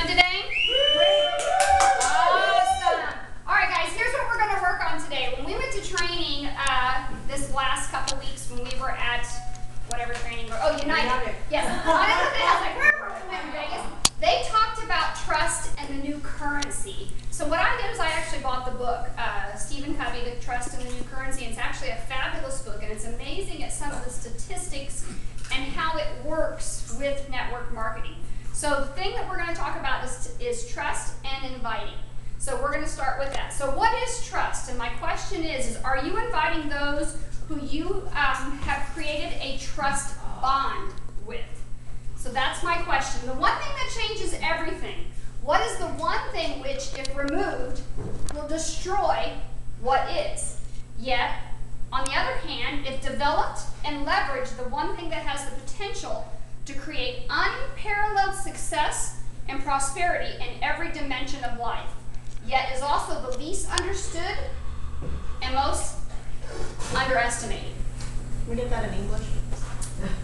doing today? Great. Awesome. All right, guys, here's what we're going to work on today. When we went to training this last couple weeks when we were at whatever training, United. Yes. One of the things, I was like, when we went to Vegas, they talked about trust and the new currency. So what I did is I actually bought the book, Stephen Covey, The Trust and the New Currency. It's actually a fabulous book, and it's amazing at some of the statistics and how it works with network marketing. So the thing that we're going to talk about is trust and inviting. So we're going to start with that. So what is trust? And my question is are you inviting those who you have created a trust bond with? So that's my question. The one thing that changes everything. What is the one thing which, if removed, will destroy what is? Yet, on the other hand, if developed and leveraged, the one thing that has the potential to create unparalleled success and prosperity in every dimension of life, yet is also the least understood and most underestimated. Can we get that in English?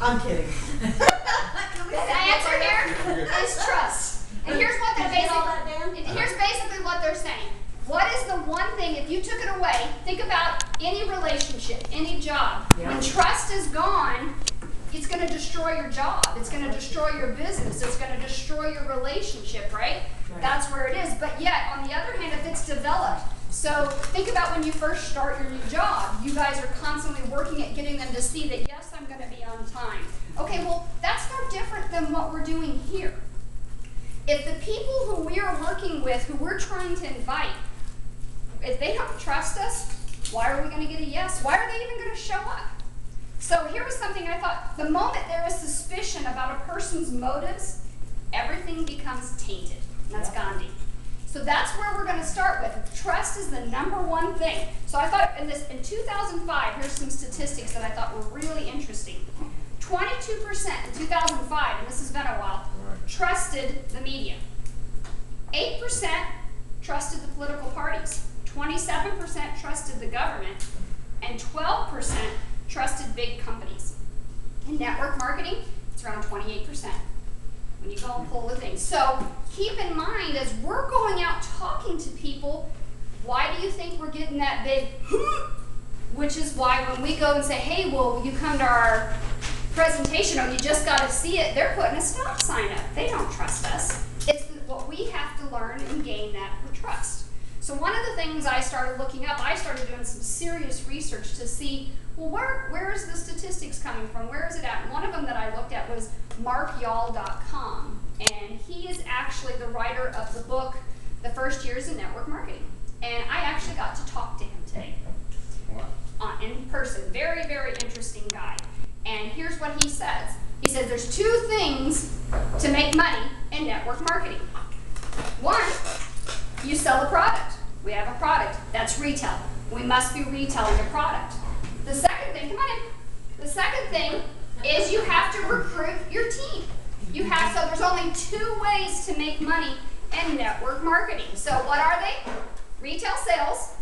I'm kidding. The answer here is trust. And here's what they're basically what they're saying. What is the one thing, if you took it away, think about any relationship, any job. Yeah. When trust is gone, it's going to destroy your job. It's going to destroy your business. It's going to destroy your relationship, right? That's where it is. But yet, on the other hand, if it's developed, so think about when you first start your new job. You guys are constantly working at getting them to see that, yes, I'm going to be on time. Okay, well, that's no different than what we're doing here. If the people who we are working with, who we're trying to invite, if they don't trust us, why are we going to get a yes? Why are they even going to show up? So here was something I thought. The moment there is suspicion about a person's motives, everything becomes tainted. And that's Gandhi. So that's where we're going to start with. Trust is the #1 thing. So I thought in 2005, here's some statistics that I thought were really interesting. 22% in 2005, and this has been a while, trusted the media. 8% trusted the political parties. 27% trusted the government. And 12% trusted big companies. In network marketing, it's around 28% when you go and pull the things. So keep in mind, as we're going out talking to people, why do you think we're getting that big, which is why when we go and say, hey, well, you come to our presentation, or you just got to see it, they're putting a stop sign up. They don't trust us. It's what we have to learn and gain that for trust. So one of the things I started looking up, I started doing some serious research to see, well, where is the statistics coming from? Where is it at? And one of them that I looked at was markyall.com. And he is actually the writer of the book, The First Years in Network Marketing. And I actually got to talk to him today in person. Very, very interesting guy. And here's what he says. He says there's 2 things to make money in network marketing. One, you sell a product. We have a product. That's retail. We must be retailing a product. The second thing, come on in. The second thing is you have to recruit your team. So there's only 2 ways to make money in network marketing. So what are they? Retail sales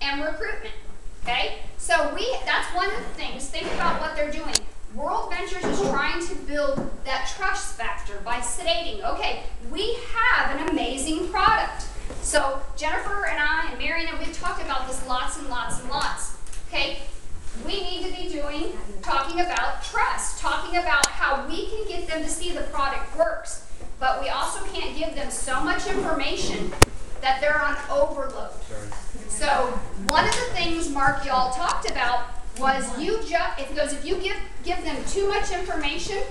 and recruitment. Okay? So that's one of the things. Think about what they're doing. World Ventures is trying to build that trust factor by stating, okay, we have an amazing product. So Jennifer and I and Marion, and we've talked about this lots and lots and lots. Okay? We need to be talking about trust, talking about how we can get them to see the product works. But we also can't give them so much information that they're on overload. So one of the things Mark y'all talked about was if you give them too much information,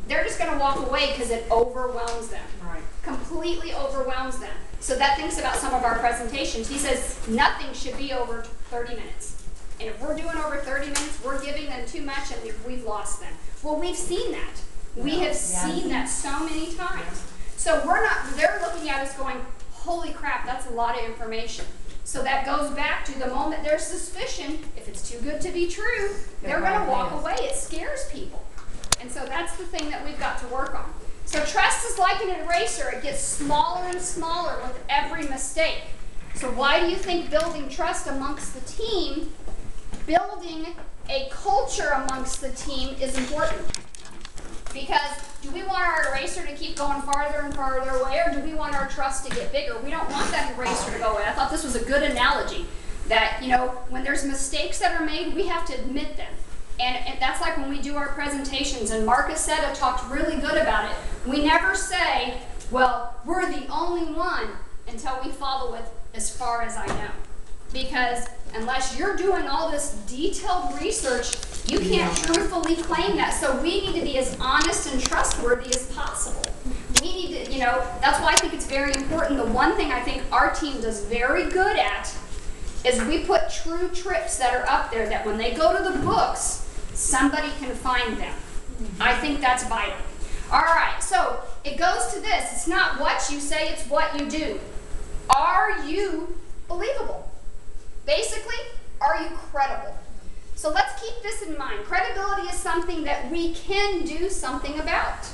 they're just going to walk away because it overwhelms them. Right. Completely overwhelms them. So that thinks about some of our presentations. He says nothing should be over 30 minutes. And if we're doing over 30 minutes, we're giving them too much and we've lost them. Well, we've seen that. We have seen that so many times. So they're looking at us going, holy crap, that's a lot of information. So that goes back to the moment there's suspicion, if it's too good to be true, they're going to walk away. It scares people. And so that's the thing that we've got to work on. So trust is like an eraser. It gets smaller and smaller with every mistake. So why do you think building trust amongst the team, building a culture amongst the team is important? Because do we want our eraser to keep going farther and farther away, or do we want our trust to get bigger? We don't want that eraser to go away. I thought this was a good analogy that, you know, when there's mistakes that are made, we have to admit them. And that's like when we do our presentations, and Marcus Setta talked really good about it. We never say, well, we're the only one, until we follow it as far as I know. Because unless you're doing all this detailed research, you can't truthfully claim that. So we need to be as honest and trustworthy as possible. We need to, you know, that's why I think it's very important. The one thing I think our team does very good at is we put true trips that are up there that when they go to the books, somebody can find them. I think that's vital. All right, so it goes to this. It's not what you say, it's what you do. Are you believable? Basically, are you credible? So let's keep this in mind. Credibility is something that we can do something about.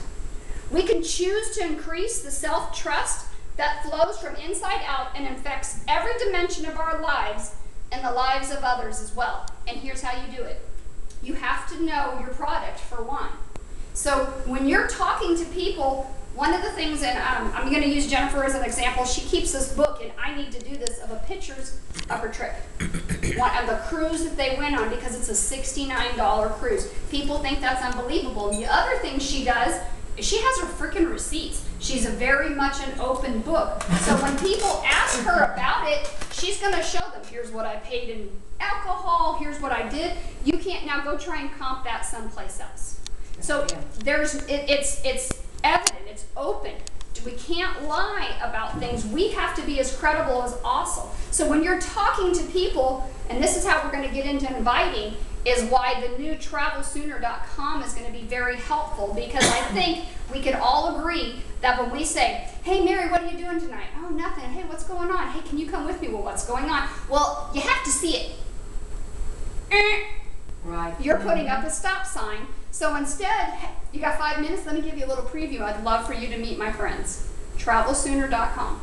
We can choose to increase the self-trust that flows from inside out and affects every dimension of our lives and the lives of others as well. And here's how you do it. You have to know your product, for one. So when you're talking to people, one of the things, and I'm going to use Jennifer as an example, she keeps this book, and I need to do this, of pictures of her trip. One of the cruise that they went on, because it's a $69 cruise. People think that's unbelievable. And the other thing she does is she has her freaking receipts. She's a very much an open book. So when people ask her about it, she's going to show them, here's what I paid in alcohol, here's what I did. You can't now go try and comp that someplace else. So it's evident, it's open. We can't lie about things. We have to be as credible as possible. So when you're talking to people, and this is how we're going to get into inviting, is why the new travelsooner.com is going to be very helpful, because I think we can all agree that when we say, hey Mary, what are you doing tonight? Oh, nothing. Hey, what's going on? Hey, can you come with me? Well, what's going on? Well, you have to see it. Right. You're putting up a stop sign. So instead, you got 5 minutes, let me give you a little preview. I'd love for you to meet my friends. travelsooner.com.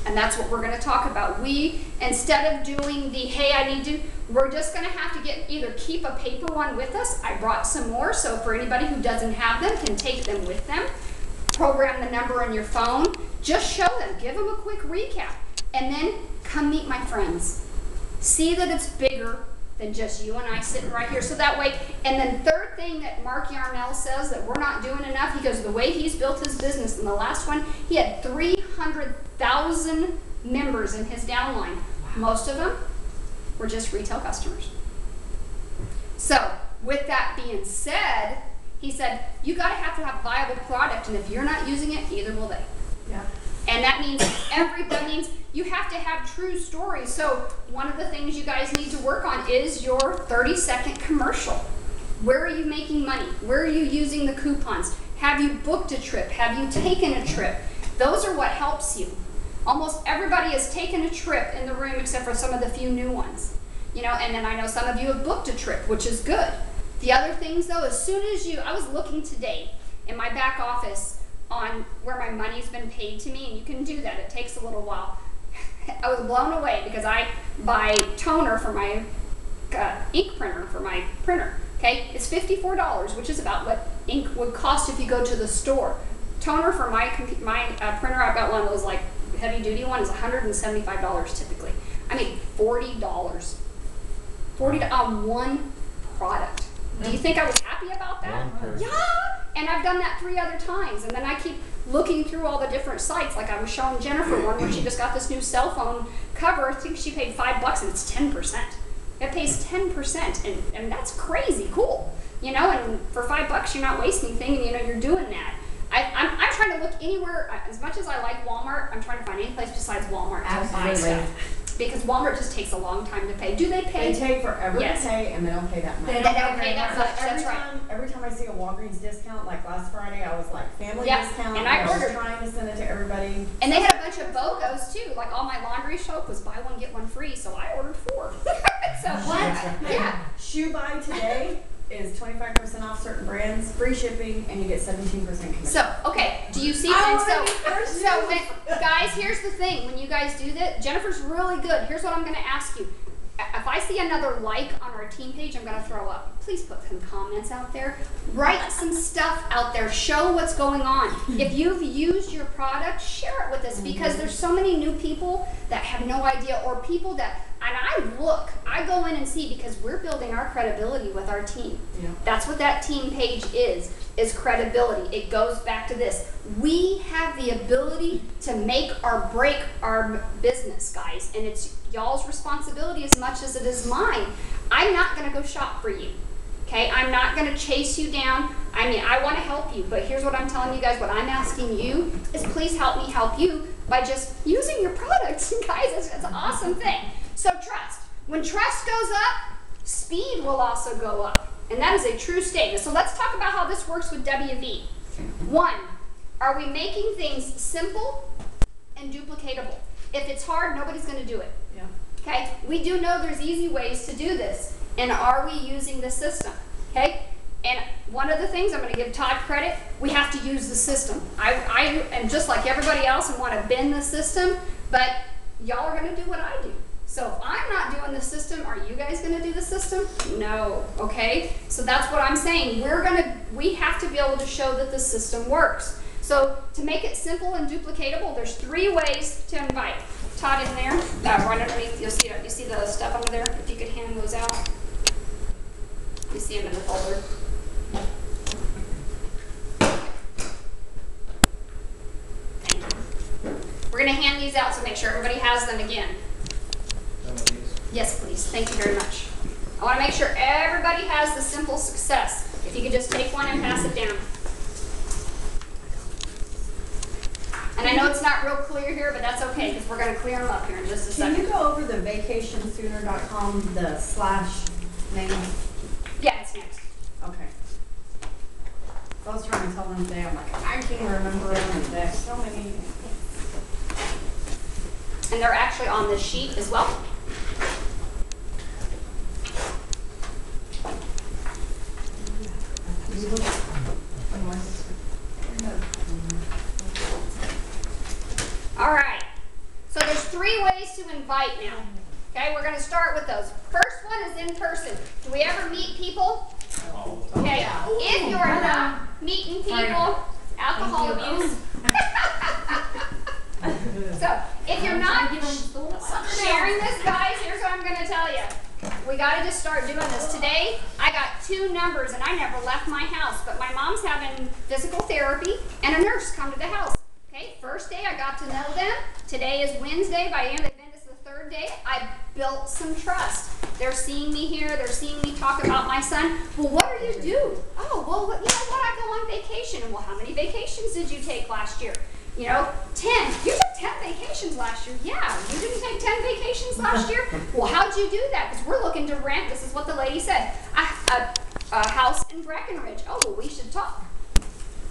And that's what we're going to talk about. We, instead of doing the, hey, I need to, we're just going to have to get, either keep a paper one with us. I brought some more, so for anybody who doesn't have them, can take them with them. Program the number on your phone. Just show them. Give them a quick recap. And then come meet my friends. See that it's bigger than just you and I sitting right here. So that way, and then third thing that Mark Yarnell says that we're not doing enough, he goes, the way he's built his business, in the last one, he had 300,000 members in his downline. Most of them were just retail customers. So with that being said, he said, you gotta have to have a viable product, and if you're not using it, neither will they. Yeah. And that means that means you have to have true stories. So one of the things you guys need to work on is your 30-second commercial. Where are you making money? Where are you using the coupons? Have you booked a trip? Have you taken a trip? Those are what helps you. Almost everybody has taken a trip in the room except for some of the few new ones. You know, and then I know some of you have booked a trip, which is good. The other things though, as soon as I was looking today in my back office on where my money's been paid to me, and you can do that, it takes a little while. I was blown away because I buy toner for my ink printer, for my printer. Okay, it's $54, which is about what ink would cost if you go to the store. Toner for my printer, I got one of those like heavy duty one, is $175 typically. I mean $40 on one product. Do you think I was happy about that? Yeah, and I've done that 3 other times, and then I keep looking through all the different sites. Like I was showing Jennifer one where she just got this new cell phone cover. I think she paid $5 and it's 10%. It pays 10%, and that's crazy cool, you know. And for $5, you're not wasting anything, and you know you're doing that. I'm trying to look anywhere. As much as I like Walmart, I'm trying to find any place besides Walmart to buy stuff. Because Walmart just takes a long time to pay. Do they pay? They take forever Yes. to pay, and they don't pay that much. They don't pay that much. That's right. Every time I see a Walgreens discount, like last Friday, I was like, family Yep. discount. And I was ordered. trying to send it to everybody. And they had a bunch of BOGOs too. Like all my laundry soap was buy one get one free, so I ordered 4. So What? Yeah. Shoe buy today is 25% off certain brands, free shipping, and you get 17% commission. So, okay, do you see I things? wanna be So when, guys, here's the thing. When you guys do that, Jennifer's really good. Here's what I'm going to ask you. A if I see another like on our team page, I'm going to throw up. Please put some comments out there. Write some stuff out there. Show what's going on. If you've used your product, share it with us, because there's so many new people that have no idea, or people that, and I go in and see, because we're building our credibility with our team. Yeah. That's what that team page is credibility. It goes back to this. We have the ability to make or break our business, guys, and it's y'all's responsibility as much as it is mine. I'm not going to go shop for you. Okay, I'm not going to chase you down. I mean, I want to help you, but here's what I'm telling you guys. What I'm asking you is, please help me help you by just using your products. Guys, it's an awesome thing. So trust. When trust goes up, speed will also go up. And that is a true statement. So let's talk about how this works with WV. 1, are we making things simple and duplicatable? If it's hard, nobody's going to do it. Yeah. Okay? We do know there's easy ways to do this. And are we using the system? Okay? And one of the things, I'm going to give Todd credit, we have to use the system. I am just like everybody else and want to bend the system, but y'all are going to do what I do. So if I'm not doing the system, are you guys going to do the system? No. Okay? So that's what I'm saying. We have to be able to show that the system works. So to make it simple and duplicatable, there's 3 ways to invite. Todd, in there, right underneath, you see the stuff under there? If you could hand those out. You see them in the folder. Thank you. We're going to hand these out, so make sure everybody has them again. Yes, please. Thank you very much. I want to make sure everybody has the simple success. If you could just take one and pass it down. And I know it's not real clear here, but that's okay, because we're going to clear them up here in just a second. Can you go over the vacationsooner.com, the / name? Yeah, it's next. Okay. I was trying to tell them today, I'm like, I can't remember them, and there's so many. And they're actually on this sheet as well. All right. So there's 3 ways to invite now. Okay, we're going to start with those. First one is in person. Do we ever meet people? Okay. If you're not meeting people, alcohol abuse. So if you're not sharing this, guys, here's what I'm going to tell you. We got to just start doing this. Today, I got 2 numbers, and I never left my house, but my mom's having physical therapy, and a nurse come to the house. Okay, first day I got to know them. Today is Wednesday. By the end of this is the 3rd day. I built some trust. They're seeing me here. They're seeing me talk about my son. Well, what do you do? Oh, well, you know what? I go on vacation. Well, how many vacations did you take last year? You know, 10. You took 10 vacations last year. Yeah, you didn't take 10 vacations last year? Well, how'd you do that? Because we're looking to rent, this is what the lady said, a house in Breckenridge. Oh, well, we should talk.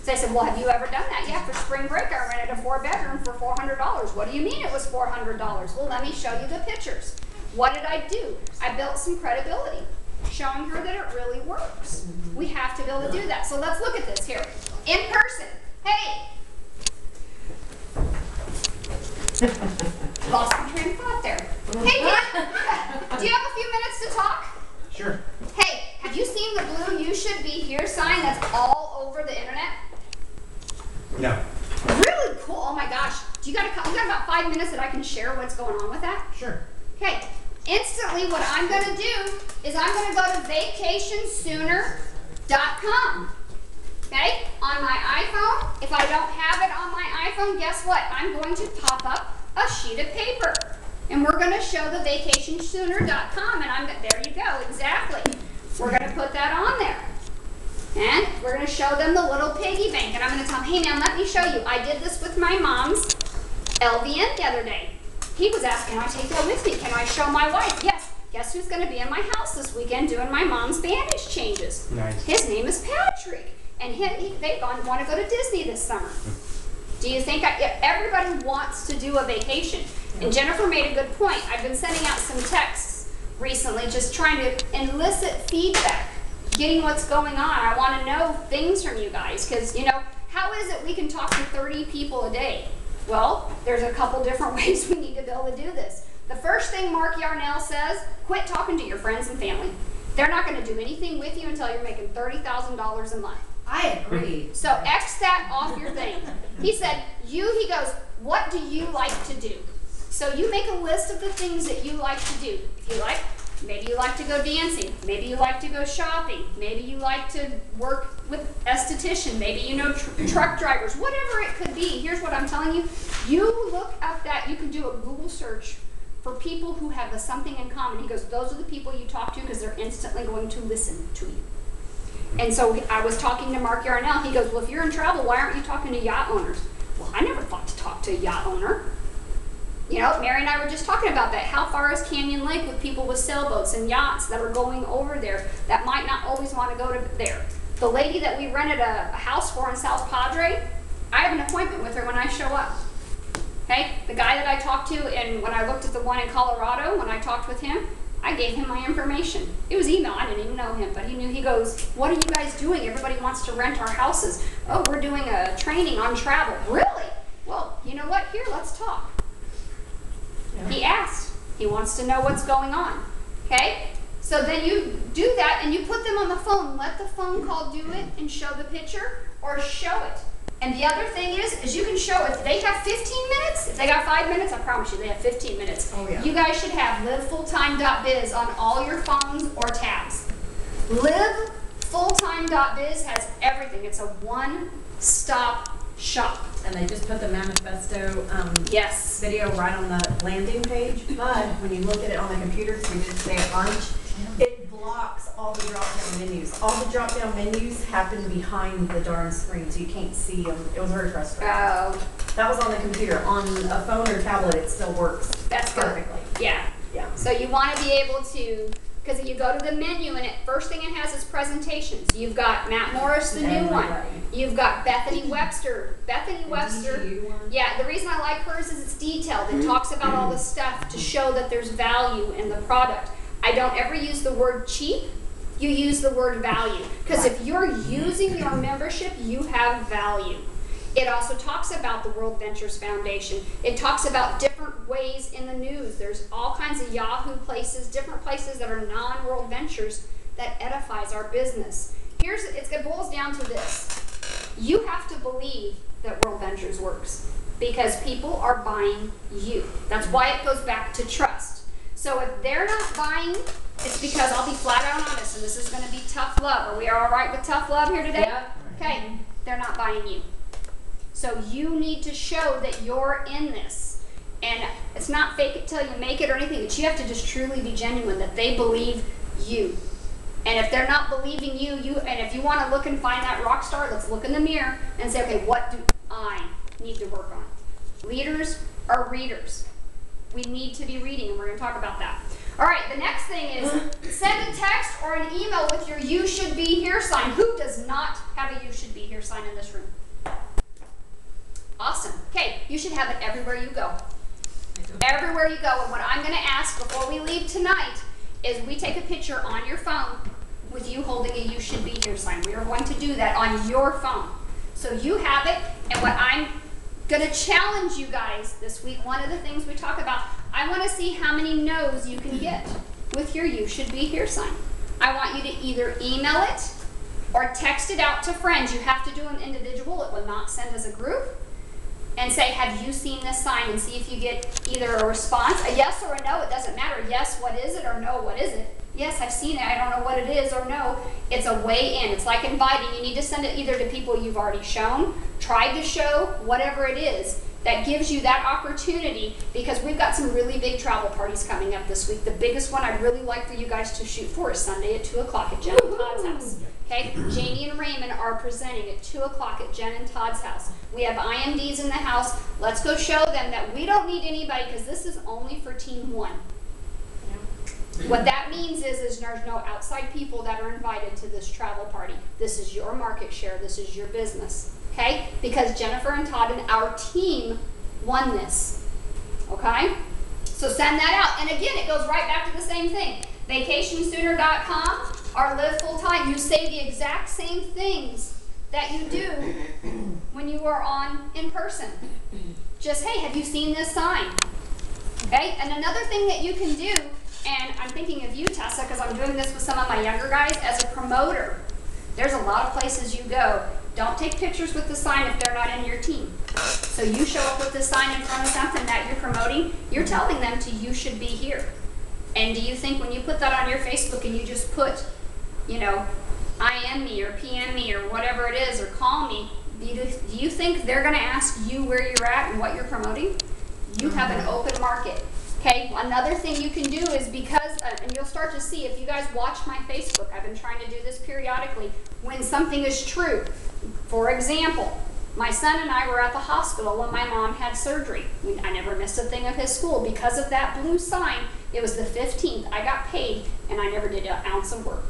So I said, well, have you ever done that? Yeah, for spring break, I rented a 4-bedroom for $400. What do you mean it was $400? Well, let me show you the pictures. What did I do? I built some credibility, showing her that it really works. We have to be able to do that. So let's look at this here. In person. Hey! Lost my train of thought there. Hey, Dan, do you have a few minutes to talk? Sure. Hey, have you seen the blue "You Should Be Here" sign that's all over the internet? No. Really cool. Oh my gosh. You got about 5 minutes that I can share what's going on with that? Sure. Okay. Instantly, what I'm going to do is I'm going to go to vacationsooner.com. Okay? On my iPhone. If I don't have it on my iPhone, guess what? I'm going to pop up a sheet of paper. And we're going to show the vacationsooner.com. And there you go. Exactly. We're going to put that on there. And we're going to show them the little piggy bank. And I'm going to tell them, hey, man, let me show you. I did this with my mom's LVN the other day. He was asking, can I take that with me? Can I show my wife? Yes. Guess who's going to be in my house this weekend doing my mom's bandage changes? Nice. His name is Patrick. And they want to go to Disney this summer. Do you think everybody wants to do a vacation? And Jennifer made a good point. I've been sending out some texts recently just trying to elicit feedback, getting what's going on. I want to know things from you guys because, you know, how is it we can talk to 30 people a day? Well, there's a couple different ways we need to be able to do this. The first thing Mark Yarnell says, quit talking to your friends and family. They're not going to do anything with you until you're making $30,000 a month. I agree. So X that off your thing. He said, he goes, what do you like to do? So you make a list of the things that you like to do. If you like, maybe you like to go dancing. Maybe you like to go shopping. Maybe you like to work with esthetician. Maybe you know truck drivers. Whatever it could be. Here's what I'm telling you. You look up that, you can do a Google search for people who have something in common. He goes, those are the people you talk to because they're instantly going to listen to you. And so I was talking to Mark Yarnell. He goes, well, if you're in travel, why aren't you talking to yacht owners? Well, I never thought to talk to a yacht owner. You know, Mary and I were just talking about that. How far is Canyon Lake with people with sailboats and yachts that are going over there that might not always want to go to there? The lady that we rented a house for in South Padre, I have an appointment with her when I show up. Okay? The guy that I talked to, and when I looked at the one in Colorado, when I talked with him, I gave him my information. It was email. I didn't even know him, but he knew. He goes, what are you guys doing? Everybody wants to rent our houses. Oh, we're doing a training on travel. Really? Well, you know what? Here, let's talk. Yeah. He asked. He wants to know what's going on. Okay? So then you do that, and you put them on the phone. Let the phone call do it and show the picture, or show it. And the other thing is you can show if they have 15 minutes, if they got 5 minutes, I promise you they have 15 minutes. Oh, yeah. You guys should have livefulltime.biz on all your phones or tabs. Livefulltime.biz has everything. It's a one-stop shop. And they just put the manifesto yes. video right on the landing page. But when you look at it on the computer, because we did it today at lunch, it blocks all the drop-down menus. All the drop-down menus happen behind the darn screen, so you can't see them. It was very frustrating. Oh. That was on the computer. On a phone or tablet, it still works. That's perfectly. Good. Yeah. Yeah. So you want to be able to, because you go to the menu and first thing it has is presentations. You've got Matt Morris, the new one. You've got Bethany Webster. Bethany Webster. Yeah, the reason I like hers is it's detailed. It talks about all the stuff to show that there's value in the product. I don't ever use the word cheap. You use the word value. Because if you're using your membership, you have value. It also talks about the World Ventures Foundation. It talks about different ways in the news. There's all kinds of Yahoo places, different places that are non-World Ventures that edifies our business. It boils down to this. You have to believe that World Ventures works because people are buying you. That's why it goes back to trust. So if they're not buying, it's because I'll be flat out honest, and this is going to be tough love. Are we all right with tough love here today? Yeah. Okay, they're not buying you. So you need to show that you're in this. And it's not fake it till you make it or anything. But you have to just truly be genuine, that they believe you. And if they're not believing you, and if you want to look and find that rock star, let's look in the mirror and say, okay, what do I need to work on? Leaders are readers. We need to be reading, and we're going to talk about that. All right, the next thing is send a text or an email with your You Should Be Here sign. Who does not have a You Should Be Here sign in this room? Awesome. Okay, you should have it everywhere you go. Everywhere you go. And what I'm going to ask before we leave tonight is we take a picture on your phone with you holding a You Should Be Here sign. We are going to do that on your phone. So you have it, and what I'm going to challenge you guys this week, one of the things we talk about, I want to see how many no's you can get with your You Should Be Here sign. I want you to either email it or text it out to friends. You have to do an individual. It will not send as a group. And say, have you seen this sign? And see if you get either a response, a yes or a no. It doesn't matter. Yes, what is it? Or no, what is it? Yes, I've seen it. I don't know what it is. Or no, it's a way in. It's like inviting. You need to send it either to people you've already shown, tried to show, whatever it is. That gives you that opportunity, because we've got some really big travel parties coming up this week. The biggest one I'd really like for you guys to shoot for is Sunday at 2 o'clock at Jen and Todd's house. Okay, Janie and Raymond are presenting at 2 o'clock at Jen and Todd's house. We have IMDs in the house. Let's go show them that we don't need anybody, because this is only for Team 1. What that means is there's no outside people that are invited to this travel party. This is your market share. This is your business. Okay? Because Jennifer and Todd and our team won this. Okay? So send that out. And again, it goes right back to the same thing. VacationSooner.com or Live Full Time. You say the exact same things that you do when you are on in person. Just, hey, have you seen this sign? Okay, and another thing that you can do, and I'm thinking of you, Tessa, because I'm doing this with some of my younger guys, as a promoter, there's a lot of places you go. Don't take pictures with the sign if they're not in your team. So you show up with the sign in front of something that you're promoting, you're telling them you should be here. And do you think when you put that on your Facebook and you just put, you know, IM me or PM me or whatever it is, or call me, do you think they're going to ask you where you're at and what you're promoting? You have an open market. Okay, another thing you can do is because, and you'll start to see if you guys watch my Facebook, I've been trying to do this periodically, when something is true. For example, my son and I were at the hospital when my mom had surgery. I never missed a thing of his school. Because of that blue sign, it was the 15th, I got paid, and I never did an ounce of work,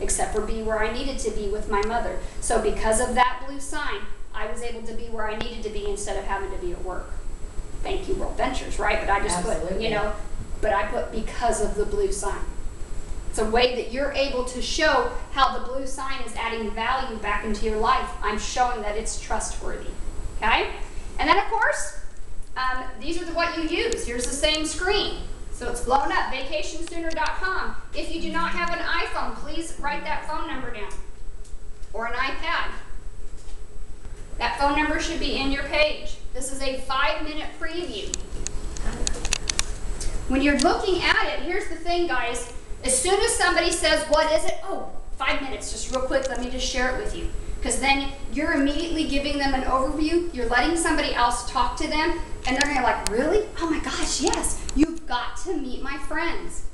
except for be where I needed to be with my mother. So because of that blue sign, I was able to be where I needed to be instead of having to be at work. Thank you, World Ventures, right? But I just put, you know, but I put because of the blue sign. It's a way that you're able to show how the blue sign is adding value back into your life. I'm showing that it's trustworthy, okay? And then, of course, these are what you use. Here's the same screen. So it's blown up, vacationsooner.com. If you do not have an iPhone, please write that phone number down, or an iPad. That phone number should be in your page. This is a 5-minute preview. When you're looking at it, here's the thing, guys. As soon as somebody says, what is it? Oh, 5 minutes, just real quick, let me just share it with you. Because then you're immediately giving them an overview. You're letting somebody else talk to them, and they're going to be like, really? Oh my gosh, yes. You've got to meet my friends.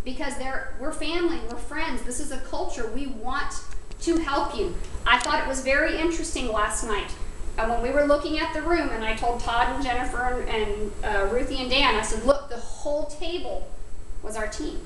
Because we're family, we're friends. This is a culture. We want to help you. I thought it was very interesting last night. When we were looking at the room, and I told Todd and Jennifer and Ruthie and Dan, I said, look, the whole table was our team.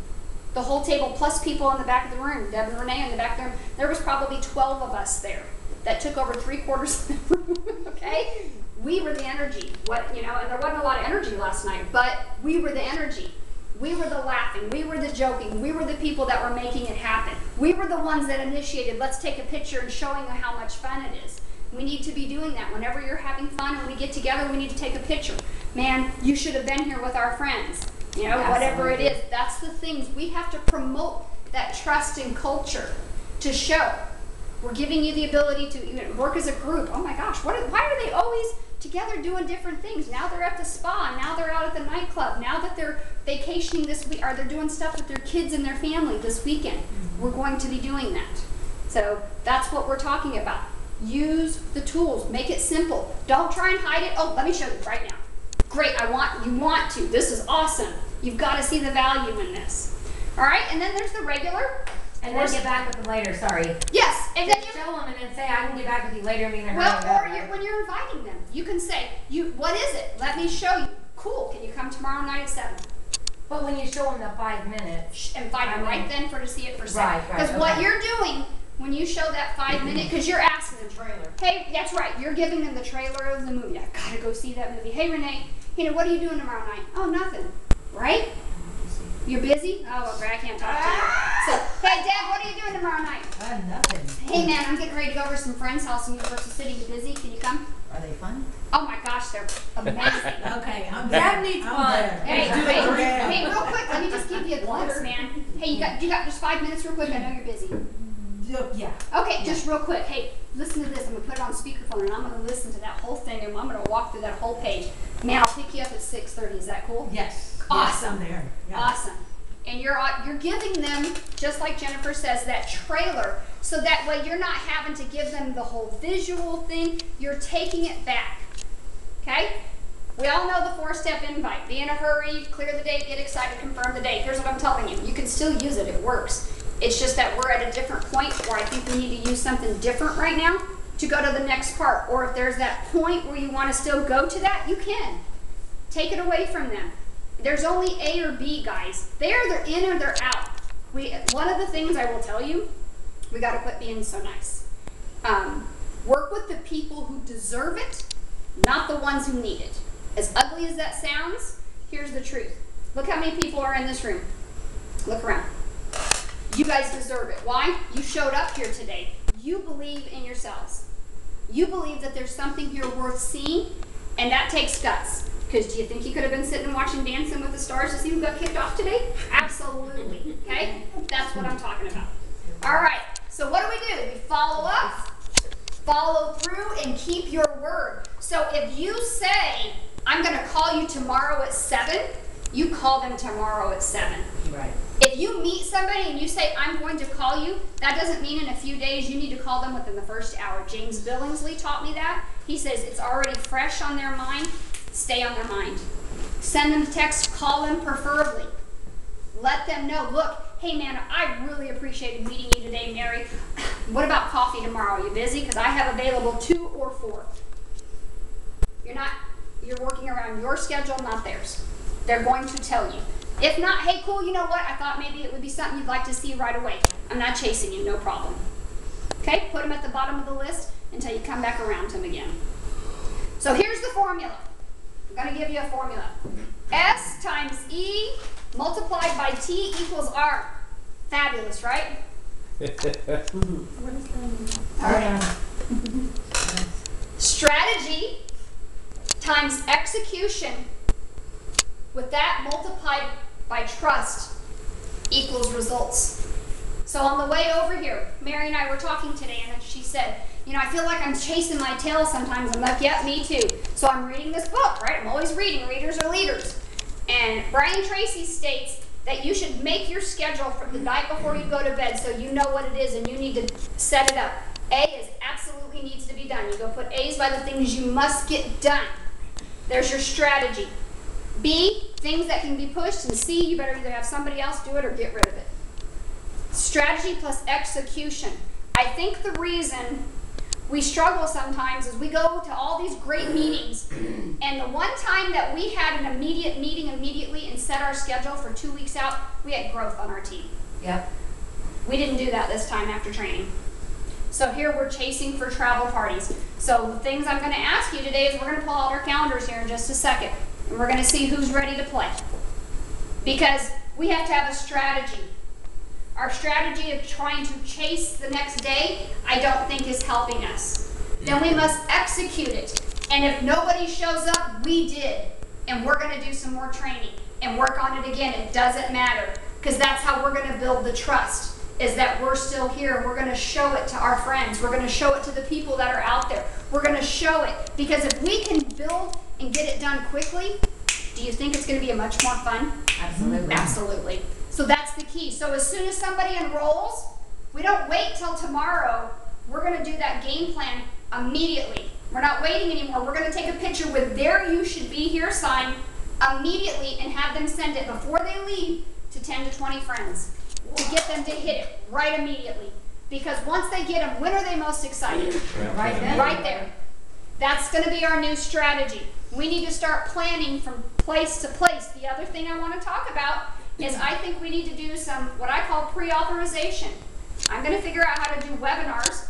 The whole table plus people in the back of the room. Deb and Renee in the back of the room. There was probably 12 of us there. That took over 3/4 of the room, okay? We were the energy. And there wasn't a lot of energy last night, but we were the energy. We were the laughing. We were the joking. We were the people that were making it happen. We were the ones that initiated, let's take a picture and showing you how much fun it is. We need to be doing that. Whenever you're having fun and we get together, we need to take a picture. Man, you should have been here with our friends. You know, whatever it is, that's the things. We have to promote that trust in culture to show. We're giving you the ability to work as a group. Oh my gosh, why are they always together doing different things? Now they're at the spa, now they're out at the nightclub, now that they're vacationing this week, or they're doing stuff with their kids and their family this weekend. We're going to be doing that. So that's what we're talking about. Use the tools, make it simple. Don't try and hide it. Oh, let me show you right now. Great, you want to. This is awesome. You've got to see the value in this. All right, and then there's the regular. And then get back with them later, sorry. Yes, and then you show them and then say, I can get back with you later. When you're inviting them, you can say, what is it? Let me show you. Cool, can you come tomorrow night at 7? But when you show them the 5 minutes. Invite them right then to see it for 7. Right, because what you're doing when you show that 5 minute, because you're asking them, trailer. Hey, that's right, you're giving them the trailer of the movie. I gotta go see that movie. Hey Renee, what are you doing tomorrow night? Oh, nothing. Right? You're busy? Oh, well, I can't talk to you. So, hey Dad, what are you doing tomorrow night? Nothing. Hey man, I'm getting ready to go over to some friend's house in Universal City. You busy? Can you come? Are they fun? Oh my gosh, they're amazing. Okay, That needs fun. Hey, real quick, let me just give you a glimpse, man. Hey, you got just 5 minutes real quick? I know you're busy. Yeah. Okay, just real quick. Hey, listen to this. I'm going to put it on speakerphone, and I'm going to listen to that whole thing, and I'm going to walk through that whole page. Man, I'll pick you up at 6:30. Is that cool? Yes. Awesome. Yes, I'm there. Yeah. Awesome. And you're giving them, just like Jennifer says, that trailer, so that way you're not having to give them the whole visual thing. You're taking it back. Okay? We all know the 4-step invite. Be in a hurry, clear the date, get excited, confirm the date. Here's what I'm telling you. You can still use it. It works. It's just that we're at a different point where I think we need to use something different right now to go to the next part. Or if there's that point where you want to still go to that, you can. Take it away from them. There's only A or B, guys. They're in or they're out. One of the things I will tell you, we got to quit being so nice. Work with the people who deserve it, not the ones who need it. As ugly as that sounds, here's the truth. Look how many people are in this room. Look around. You guys deserve it. Why? You showed up here today. You believe in yourselves. You believe that there's something here worth seeing, and that takes guts. Because do you think you could have been sitting and watching Dancing with the Stars to see who got kicked off today? Absolutely. Okay? That's what I'm talking about. All right. So what do? We follow up, follow through, and keep your word. So if you say, I'm going to call you tomorrow at 7, you call them tomorrow at 7. Right. If you meet somebody and you say, I'm going to call you, that doesn't mean in a few days you need to call them within the first hour. James Billingsley taught me that. He says it's already fresh on their mind. Stay on their mind. Send them a text, call them preferably. Let them know, look, hey man, I really appreciated meeting you today, Mary. What about coffee tomorrow? Are you busy? Because I have available 2 or 4. You're working around your schedule, not theirs. They're going to tell you. If not, hey, cool, you know what? I thought maybe it would be something you'd like to see right away. I'm not chasing you, no problem. Okay, put them at the bottom of the list until you come back around to them again. So here's the formula. I'm going to give you a formula. S times E multiplied by T equals R. Fabulous, right? What does that mean? All right. Strategy times execution with that multiplied by trust equals results. So on the way over here, Mary and I were talking today, and she said, you know, I feel like I'm chasing my tail sometimes. I'm like, yep, me too. So I'm reading this book, right? I'm always reading. Readers are leaders. And Brian Tracy states that you should make your schedule for the night before you go to bed so you know what it is and you need to set it up. A is absolutely needs to be done. You go put A's by the things you must get done. There's your strategy. B, things that can be pushed, and C, you better either have somebody else do it or get rid of it. Strategy plus execution. I think the reason we struggle sometimes is we go to all these great meetings, and the one time that we had an immediate meeting immediately and set our schedule for 2 weeks out, we had growth on our team. Yep. We didn't do that this time after training. So here we're chasing for travel parties. So the things I'm going to ask you today is we're going to pull out our calendars here in just a second. And we're going to see who's ready to play. Because we have to have a strategy. Our strategy of trying to chase the next day, I don't think is helping us. Then we must execute it. And if nobody shows up, we did. And we're going to do some more training and work on it again. It doesn't matter. Because that's how we're going to build the trust. Is that we're still here and we're going to show it to our friends. We're going to show it to the people that are out there. We're going to show it. Because if we can build and get it done quickly, do you think it's going to be much more fun? Absolutely. Absolutely. So that's the key. So as soon as somebody enrolls, we don't wait till tomorrow. We're going to do that game plan immediately. We're not waiting anymore. We're going to take a picture with their "You Should Be Here" sign immediately and have them send it before they leave to 10 to 20 friends. To get them to hit it right immediately. Because once they get them, when are they most excited? Right then. Right there. That's going to be our new strategy. We need to start planning from place to place. The other thing I want to talk about is I think we need to do some, what I call pre-authorization. I'm going to figure out how to do webinars.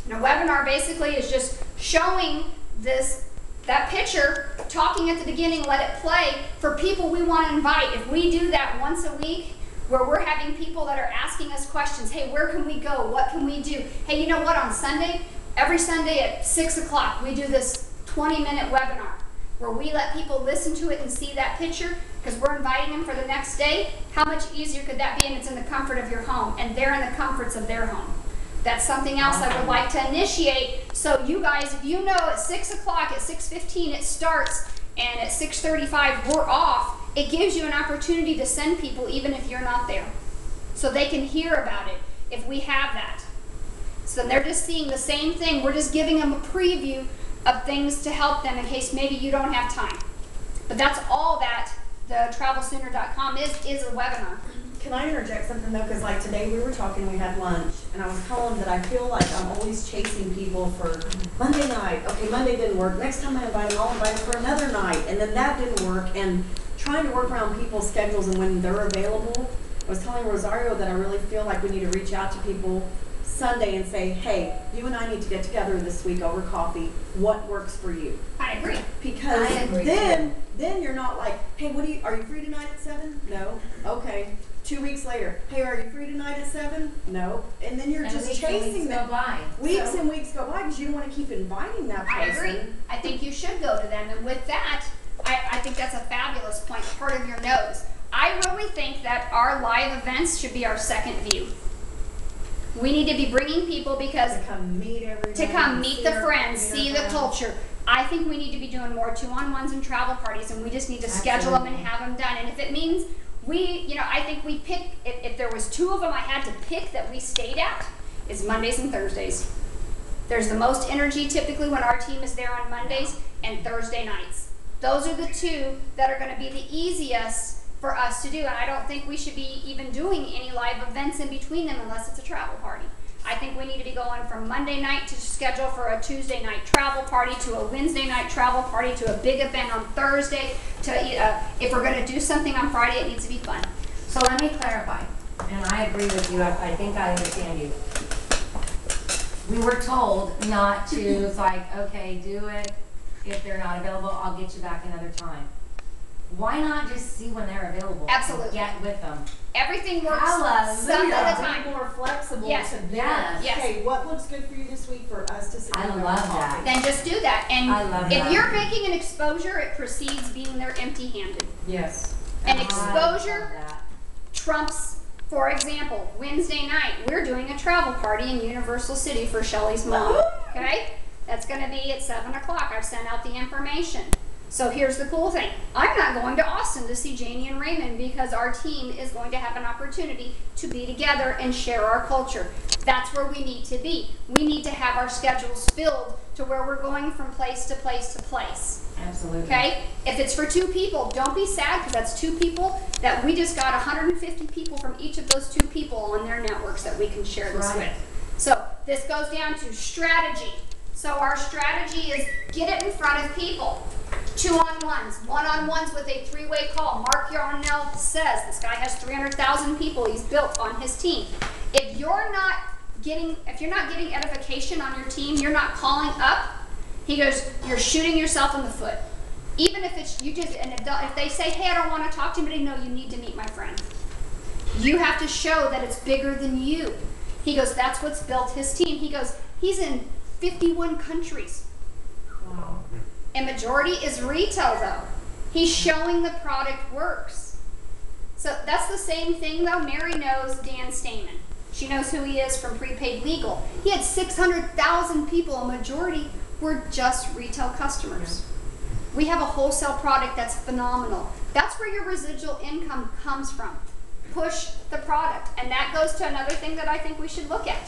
And a webinar basically is just showing that picture, talking at the beginning, let it play for people we want to invite. If we do that once a week, where we're having people that are asking us questions, hey, where can we go? What can we do? Hey, you know what, on Sunday, every Sunday at 6 o'clock, we do this 20-minute webinar where we let people listen to it and see that picture because we're inviting them for the next day. How much easier could that be? And it's in the comfort of your home, and they're in the comforts of their home. That's something else I would like to initiate. So you guys, if you know at 6 o'clock, at 6:15 it starts, and at 6:35 we're off, it gives you an opportunity to send people even if you're not there. So they can hear about it if we have that. So they're just seeing the same thing. We're just giving them a preview of things to help them in case maybe you don't have time. But that's all that the TravelSooner.com is a webinar. Can I interject something though? Because like today we were talking, we had lunch, and I was telling them that I feel like I'm always chasing people for Monday night. Okay, Monday didn't work. Next time I invite them, I'll invite them for another night. And then that didn't work. And trying to work around people's schedules and when they're available. I was telling Rosario that I really feel like we need to reach out to people Sunday and say, hey, you and I need to get together this week over coffee. What works for you? I agree. Because I agree then you're not like, hey, are you free tonight at 7? No. Okay. 2 weeks later, hey, are you free tonight at 7? No. And then you're just chasing them. Weeks and weeks go by because you don't want to keep inviting that person. I agree. I think you should go to them. And with that, I think that's a fabulous point, part of your nose. I really think that our live events should be our second view. We need to be bringing people because To come meet everybody. to come meet see the our- friends, meet see our the friends. culture. I think we need to be doing more 2-on-1s and travel parties, and we just need to schedule them and Absolutely. have them done. And if it means I think we pick, if there was 2 of them I had to pick that we stayed at, is Mondays and Thursdays. There's the most energy typically when our team is there on Mondays and Thursday nights. Those are the 2 that are going to be the easiest for us to do, and I don't think we should be even doing any live events in between them unless it's a travel party. I think we need to be going from Monday night to schedule for a Tuesday night travel party to a Wednesday night travel party to a big event on Thursday to if we're going to do something on Friday, it needs to be fun. So let me clarify, and I agree with you, I think I understand you. We were told not to, it's like, okay, do it. If they're not available, I'll get you back another time. Why not just see when they're available? Absolutely. And get with them. Everything works Hallelujah. some of the time. Be more flexible Yes. to them. Yes. Yes. Okay, what looks good for you this week for us to sit I down and love have that. coffee? Then just do that. And I love if that. you're making an exposure, it precedes being there empty-handed. Yes. An I exposure love that. trumps, for example, Wednesday night, we're doing a travel party in Universal City for Shelly's mom. Okay? That's going to be at 7 o'clock. I've sent out the information. So here's the cool thing. I'm not going to Austin to see Janie and Raymond because our team is going to have an opportunity to be together and share our culture. That's where we need to be. We need to have our schedules filled to where we're going from place to place to place. Absolutely. Okay? If it's for 2 people, don't be sad because that's 2 people that we just got 150 people from each of those 2 people on their networks that we can share this Right. with. So this goes down to strategy. So our strategy is get it in front of people. 2-on-1s, 1-on-1s with a 3-way call. Mark Yarnell says this guy has 300,000 people he's built on his team. If you're not getting edification on your team, you're not calling up. He goes, you're shooting yourself in the foot. Even if it's you just an adult, if they say, hey, I don't want to talk to anybody, no, you need to meet my friend. You have to show that it's bigger than you. He goes, that's what's built his team. He goes, he's in 51 countries. Wow. A majority is retail though. He's showing the product works. So that's the same thing though. Mary knows Dan Stamen. She knows who he is from Prepaid Legal. He had 600,000 people. A majority were just retail customers. We have a wholesale product that's phenomenal. That's where your residual income comes from. Push the product. And that goes to another thing that I think we should look at.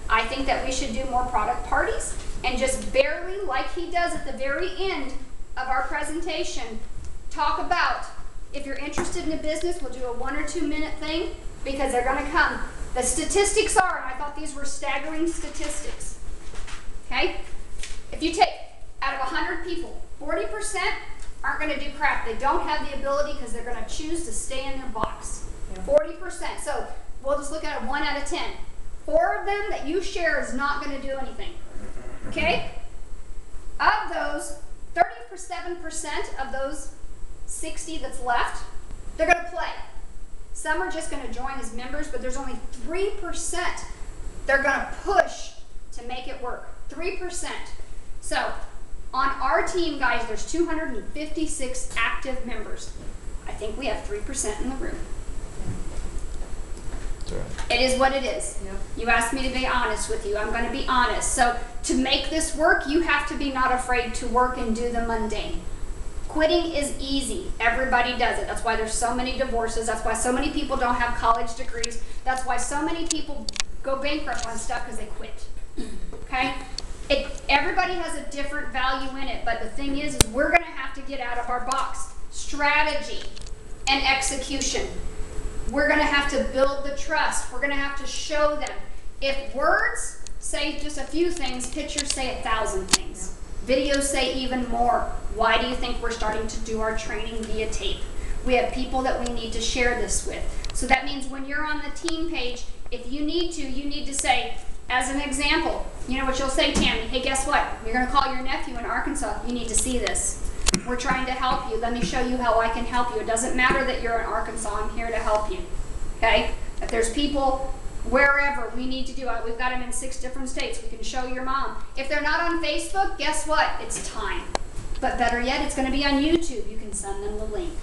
I think that we should do more product parties and just barely, like he does at the very end of our presentation, talk about if you're interested in a business, we'll do a 1 or 2 minute thing because they're going to come. The statistics are, and I thought these were staggering statistics, okay? If you take out of 100 people, 40% aren't going to do crap. They don't have the ability because they're going to choose to stay in their box. 40%. So we'll just look at it 1 out of 10. 4 of them that you share is not going to do anything. Okay? Of those, 37% of those 60 that's left, they're going to play. Some are just going to join as members, but there's only 3% they're going to push to make it work. 3%. So, on our team, guys, there's 256 active members. I think we have 3% in the room. It is what it is. Yep. You asked me to be honest with you. I'm going to be honest. So to make this work, you have to be not afraid to work and do the mundane. Quitting is easy. Everybody does it. That's why there's so many divorces. That's why so many people don't have college degrees. That's why so many people go bankrupt on stuff because they quit. Okay? Everybody has a different value in it, but the thing is we're going to have to get out of our box. Strategy and execution. We're going to have to build the trust. We're going to have to show them. If words say just a few things, pictures say 1,000 things. Videos say even more. Why do you think we're starting to do our training via tape? We have people that we need to share this with. So that means when you're on the team page, if you need to say, as an example, you know what you'll say, Tammy? Hey, guess what? You're going to call your nephew in Arkansas. You need to see this. We're trying to help you. Let me show you how I can help you. It doesn't matter that you're in Arkansas. I'm here to help you. Okay? If there's people wherever we need to do it, we've got them in 6 different states. We can show your mom. If they're not on Facebook, guess what? It's time. But better yet, it's going to be on YouTube. You can send them the link.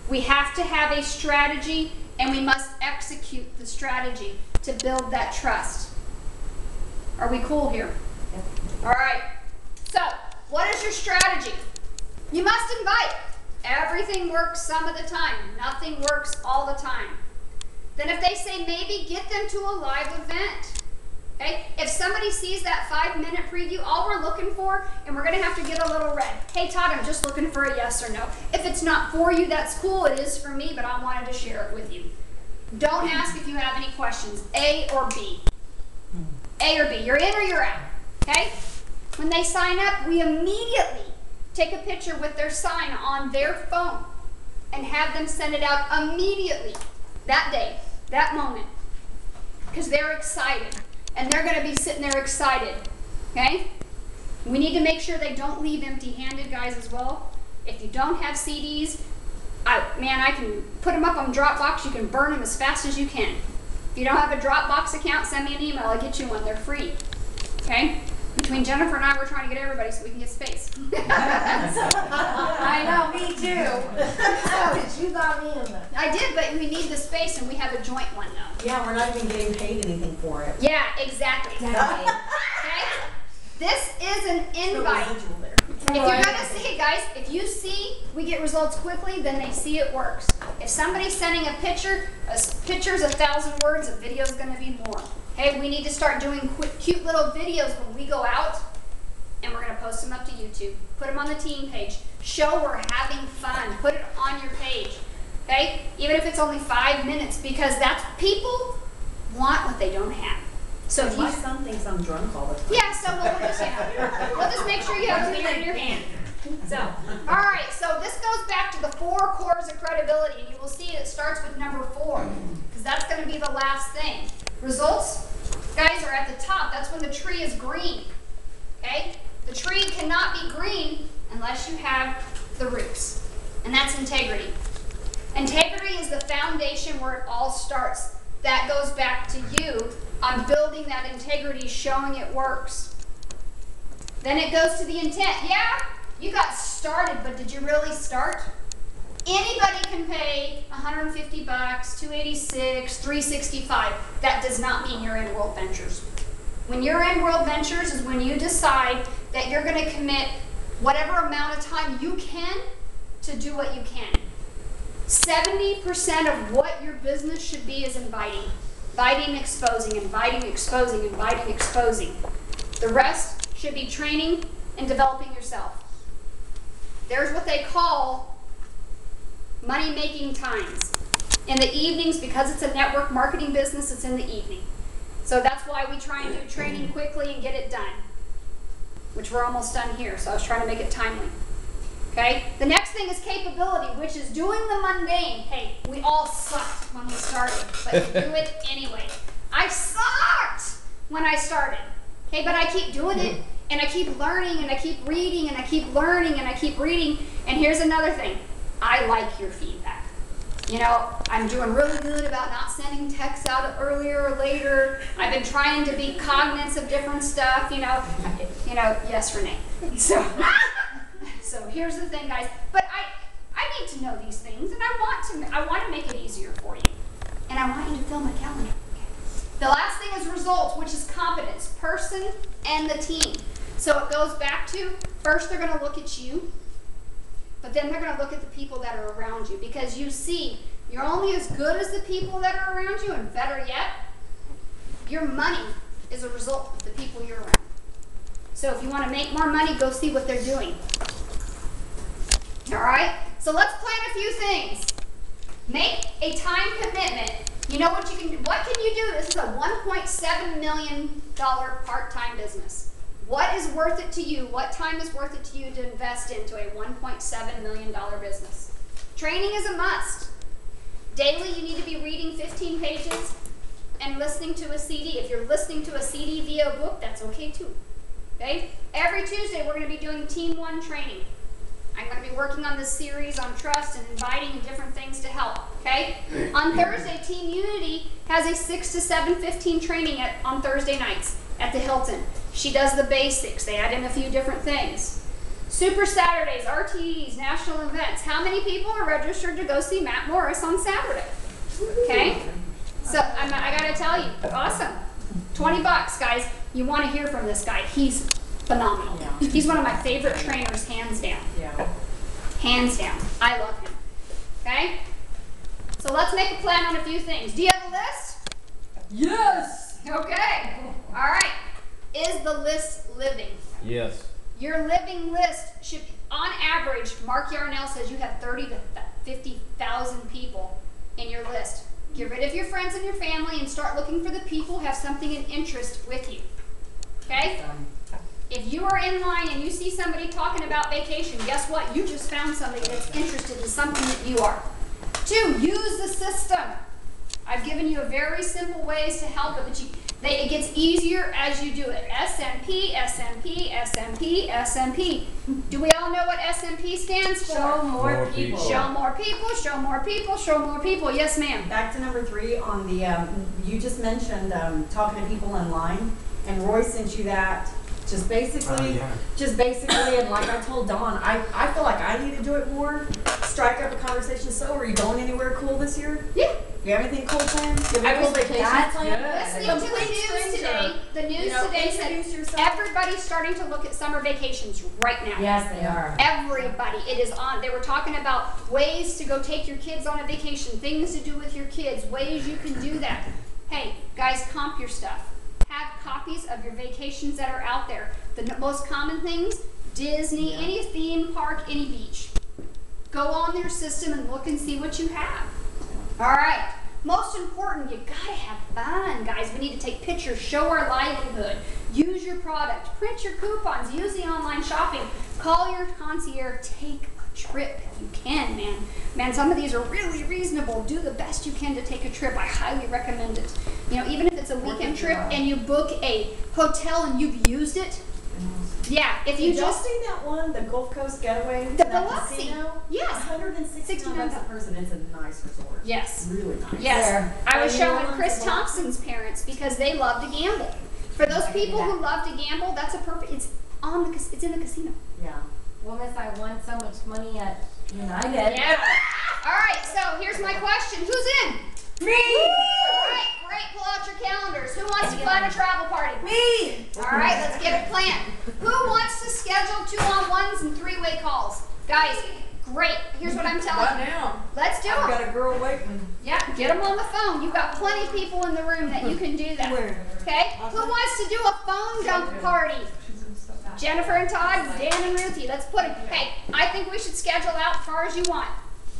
We have to have a strategy, and we must execute the strategy to build that trust. Are we cool here? Yep. All right. So, what is your strategy? You must invite. Everything works some of the time. Nothing works all the time. Then if they say maybe, get them to a live event. Okay? If somebody sees that 5-minute preview, all we're looking for, and we're going to have to get a little red. Hey, Todd, I'm just looking for a yes or no. If it's not for you, that's cool. It is for me, but I wanted to share it with you. Don't ask if you have any questions. A or B. A or B. You're in or you're out. Okay? When they sign up, we immediately take a picture with their sign on their phone and have them send it out immediately, that day, that moment, because they're excited. And they're going to be sitting there excited, okay? We need to make sure they don't leave empty-handed, guys, as well. If you don't have CDs, I can put them up on Dropbox. You can burn them as fast as you can. If you don't have a Dropbox account, send me an email. I'll get you one. They're free, okay? Between Jennifer and I, we're trying to get everybody so we can get space. I know, me too. You got me in there. I did, but we need the space, and we have a joint one, though. Yeah, we're not even getting paid anything for it. Yeah, exactly. Exactly. Okay? This is an invite. Residual there. If you're going to see it, guys, if you see we get results quickly, then they see it works. If somebody's sending a picture's 1,000 words, a video's going to be more. Hey, we need to start doing cute little videos when we go out, and we're going to post them up to YouTube. Put them on the team page. Show we're having fun. Put it on your page. Okay? Even if it's only 5 minutes, because that's people want what they don't have. So if My you, son thinks I'm drunk all the time. yeah, so we'll just make sure you have beer in your hand. So, all right, so this goes back to the 4 cores of credibility, and you will see it starts with number 4, because that's going to be the last thing. Results, guys, are at the top. That's when the tree is green, okay? The tree cannot be green unless you have the roots, and that's integrity. Integrity is the foundation where it all starts. That goes back to you on building that integrity, showing it works. Then it goes to the intent. Yeah, you got started, but did you really start? Anybody can pay $150, $286, $365. That does not mean you're in World Ventures. When you're in World Ventures is when you decide that you're going to commit whatever amount of time you can to do what you can. 70% of what your business should be is inviting. Inviting, exposing, inviting, exposing, inviting, exposing. The rest should be training and developing yourself. There's what they call money-making times. In the evenings, because it's a network marketing business, it's in the evening. So that's why we try and do training quickly and get it done, which we're almost done here, so I was trying to make it timely. Okay? The next thing is capability, which is doing the mundane. Hey, we all sucked when we started, but you do it anyway. I sucked when I started. Okay, but I keep doing it, and I keep learning, and I keep reading, and I keep learning, and I keep reading. And here's another thing. I like your feedback. You know, I'm doing really good about not sending texts out earlier or later. I've been trying to be cognizant of different stuff, you know, yes, Renee. So here's the thing, guys. But I need to know these things, and I want to make it easier for you. And I want you to fill my calendar. Okay. The last thing is results, which is competence, person and the team. So it goes back to, first they're going to look at you, but then they're going to look at the people that are around you, because you see, you're only as good as the people that are around you, and better yet, your money is a result of the people you're around. So if you want to make more money, go see what they're doing. All right? So let's plan a few things. Make a time commitment. You know what you can do? What can you do? This is a $1.7 million part-time business. What is worth it to you? What time is worth it to you to invest into a $1.7 million business? Training is a must. Daily, you need to be reading 15 pages and listening to a CD. If you're listening to a CD via a book, that's okay too. Okay? Every Tuesday, we're going to be doing Team 1 training. I'm going to be working on this series on trust and inviting and different things to help. Okay? On Thursday, Team Unity has a 6 to 7:15 training on Thursday nights at the Hilton. She does the basics. They add in a few different things. Super Saturdays, RTEs, national events. How many people are registered to go see Matt Morris on Saturday? Okay? So I gotta tell you, awesome. $20, guys. You want to hear from this guy. He's phenomenal. Yeah. He's one of my favorite trainers, hands down. Yeah. Hands down. I love him. Okay? So let's make a plan on a few things. Do you have a list? Yes! Okay. All right. Is the list living? Yes. Your living list should, on average, Mark Yarnell says you have 30 to 50,000 people in your list. Get rid of your friends and your family and start looking for the people who have something in interest with you. Okay? If you are in line and you see somebody talking about vacation, guess what? You just found somebody that's interested in something that you are. 2, use the system. I've given you a very simple ways to help it, but it gets easier as you do it. SMP, SMP, SMP, SMP. Do we all know what SMP stands for? Show more More people. Show more people, show more people, show more people. Yes, ma'am. Back to number 3 on the, you just mentioned talking to people in line, and Roy sent you that. Just basically, and like I told Dawn, I feel like I need to do it more. Strike up a conversation. So, are you going anywhere cool this year? Yeah. You have anything cool planned? You have I a cool was vacation that's planned? Listening to the news today, Introduce said yourself. everybody's starting to look at summer vacations right now. Yes, they are. Everybody. It is on. They were talking about ways to go take your kids on a vacation, things to do with your kids, ways you can do that. Hey, guys, comp your stuff. Have copies of your vacations that are out there. The most common things, Disney, any theme park, any beach. Go on their system and look and see what you have. All right. Most important, you gotta have fun, guys. We need to take pictures, show our livelihood, use your product, print your coupons, use the online shopping, call your concierge, take a trip if you can, man. Man, some of these are really reasonable. Do the best you can to take a trip. I highly recommend it. You know, even if it's a weekend trip and you book a hotel and you've used it, yeah, if you Did y'all just see that one, the Gulf Coast getaway? The that Biloxi. casino? Yes. $169 a person. It's a nice resort. Yes. Really nice. Yes, Where? I was Are you showing on Chris the Thompson's parents because they love to gamble. For those I can do people that. who love to gamble, that's a perfect. It's in the casino. Yeah. Well, miss, I won so much money at United. Yeah. All right. So here's my question: who's in? Me! All right. Great. Pull out your calendars. Who wants to plan a travel party? Me! All right. Let's get it planned. Who wants to schedule 2-on-1s and 3-way calls? Guys, great. Here's what I'm telling you. now. Let's do I've it. got a girl waiting. Yeah, get them on the phone. You've got plenty of people in the room that you can do that. Okay? Who wants to do a phone dump party? Jennifer and Todd, Dan and Ruthie. Let's put it. Hey, I think we should schedule out as far as you want.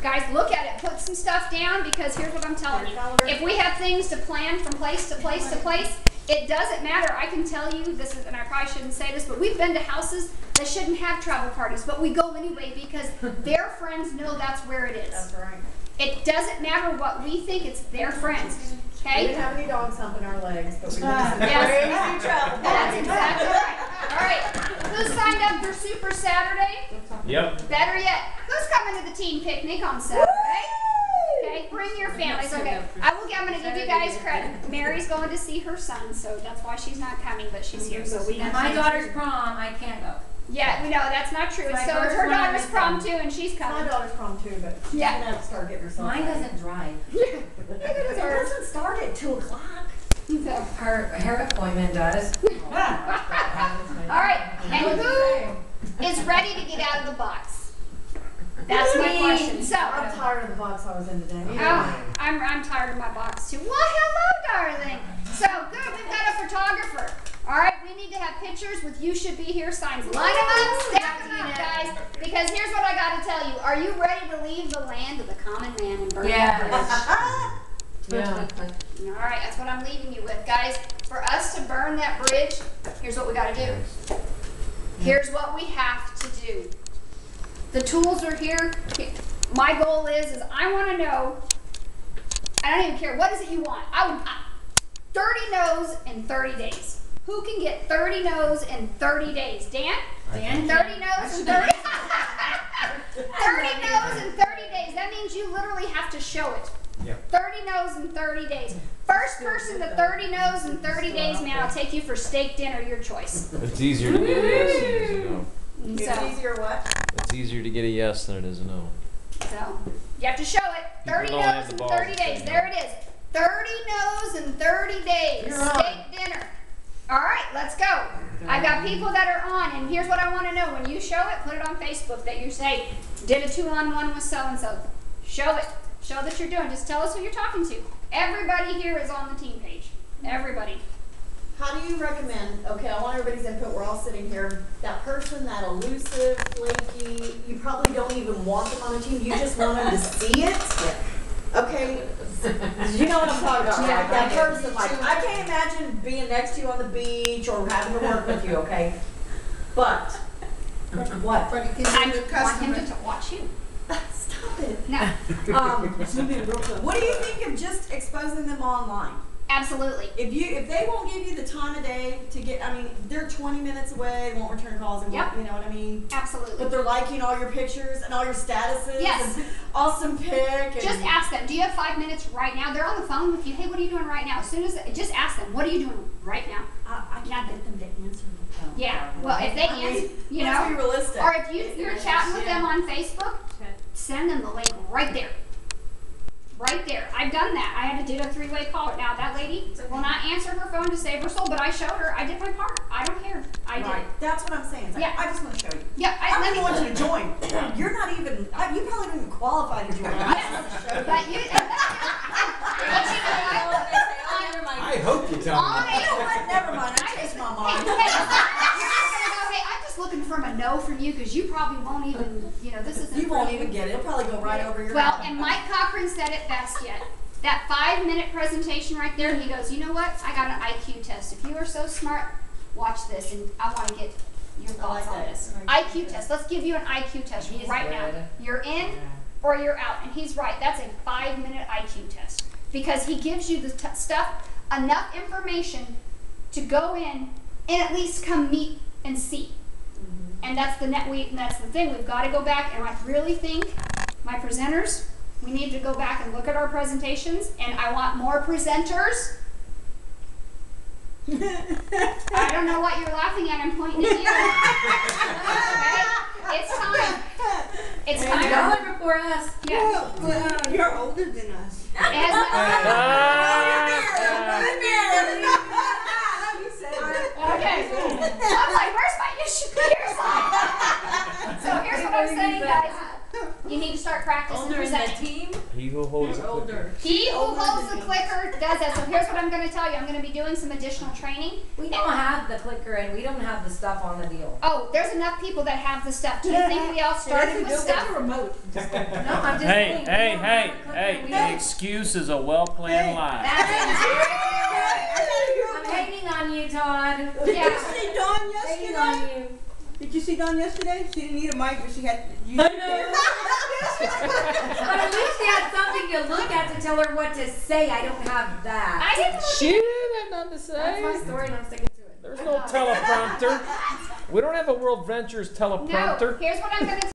Guys, look at it. Put some stuff down because here's what I'm telling you. If we have things to plan from place to place to place, it doesn't matter. I can tell you this is, and I probably shouldn't say this, but we've been to houses that shouldn't have travel parties, but we go anyway because their friends know that's where it is. That's right. It doesn't matter what we think, it's their friends. We Okay? didn't have any dogs humping our legs, but we did some Yes. crazy travel That's parties. exactly right. All right. Who signed up for Super Saturday? Yep. Better yet, who's coming to the team picnic on Saturday? Okay, bring your families. Okay, I'm going to give you guys credit. Mary's going to see her son, so that's why she's not coming, but she's here. So we And my daughter's prom, I can't go. Yeah, we know that's not true. My So it's daughter's her prom daughter's is prom coming. too, and she's My coming. daughter's prom too, but she's Yeah. gonna have to start getting herself. Mine ready. doesn't drive. It doesn't start at 2 o'clock. So, Her appointment does. all right, and who is ready to get out of the box? That's my question. So, I'm tired of the box I was in today. oh, I'm tired of my box too. Well, hello, darling. So good, we've got a photographer. All right, we need to have pictures with "You Should Be Here" signs. Line them up, stack them up, guys. Because here's what I got to tell you: are you ready to leave the land of the common man and burn that bridge? Yeah. All right, that's what I'm leaving you with, guys. For us to burn that bridge, here's what we got to do. Here's what we have to do. The tools are here. My goal is I want to know. I don't even care. What is it you want? 30 no's in 30 days. Who can get 30 no's in 30 days? Dan? 30 no's in 30 30 no's in 30 days. That means you literally have to show it. Yep. 30 no's in 30 days. First person to 30 no's in 30 days, man, I'll take you for steak dinner, your choice. It's easier to do this than to go. And It's easier what? It's easier to get a yes than it is a no. So you have to show it. 30 People don't have no's the in balls 30 to days. say no. There it is. 30 no's in 30 days. You're on. Steak dinner. All right, let's go. I've got people that are on, and here's what I want to know. When you show it, put it on Facebook that you say, did a 2-on-1 with so-and-so. Show it. Show that you're doing. Just tell us who you're talking to. Everybody here is on the team page. Everybody. How do you recommend, okay, I want everybody's input, we're all sitting here, that person, that elusive, flaky, you probably don't even want them on the team, you just want them to see it? Yeah. Okay, you know what I'm talking about, right? That person, like, I can't imagine being next to you on the beach or having to work with you, okay? But, what? But it gives I you the want him customer. to watch you. Stop it. No, What do you think of just exposing them online? absolutely. If they won't give you the time of day to get, I mean, they're 20 minutes away, they won't return calls, and Yep. you know what I mean? Absolutely. But they're liking all your pictures and all your statuses. Yes. And awesome pic. And Just ask them, do you have 5 minutes right now? They're on the phone with you. Hey, what are you doing right now? As soon as, just ask them, what are you doing right now? I can't get them to answer the phone. Yeah, well, if they answer, you Let's be know, realistic. or if you're chatting with them on Facebook, send them the link right there. Right there. I've done that. I had to do a 3-way call. Now, that lady will not answer her phone to save her soul, but I showed her. I did my part. I don't care. I did Right. it. That's what I'm saying. It's like, Yeah. I just want to show you. Yeah, I don't let even me- want you to join. You're not even, you probably don't even qualify to join. I just want to show you. But you, but you know what? I hope you tell me. You know what? Never mind. I changed my mind. Hey, I'm just looking for a no from you because you probably won't even, you know, this isn't You for won't you. even get it. It'll probably go right over your Well, head. and Mike Cochran said it best yet. That 5-minute presentation right there, he goes, you know what? I got an IQ test. If you are so smart, watch this, and I want to get your thoughts on that. this. IQ test. Let's give you an IQ test He's right good. now. You're in or you're out. And he's right. That's a 5-minute IQ test. Because he gives you the stuff, enough information to go in and at least come meet and see. And that's the that's the thing. We've got to go back, and I really think my presenters, we need to go back and look at our presentations, and I want more presenters. I don't know what you're laughing at. I'm pointing at you. Okay? It's time. It's time. Y'all are before us. Yeah. Well, you're older than us. Okay. I'm like, where's my issue here slide? So here's what I'm saying, guys. You need to start practicing presenting. team. He who holds the clicker. He who holds the clicker does that. So here's what I'm going to tell you. I'm going to be doing some additional training. We don't have the clicker and we don't have the stuff on the deal. Oh, there's enough people that have the stuff. Do you think we all started with stuff? remote. No, I'm just Hey, saying. hey, we don't hey, have a clicker hey, and we the don't- excuse is a well-planned lie. I'm hating on you, Todd. Did you see Dawn Hating on yesterday? you. Did you see Dawn yesterday? She didn't need a mic, but she had to use I it. know. But at least you had something to look at to tell her what to say. I don't have that. I didn't look She didn't have nothing to That's my say. story and I'm sticking to it. There's no teleprompter. We don't have a World Ventures No, teleprompter. here's what I'm going to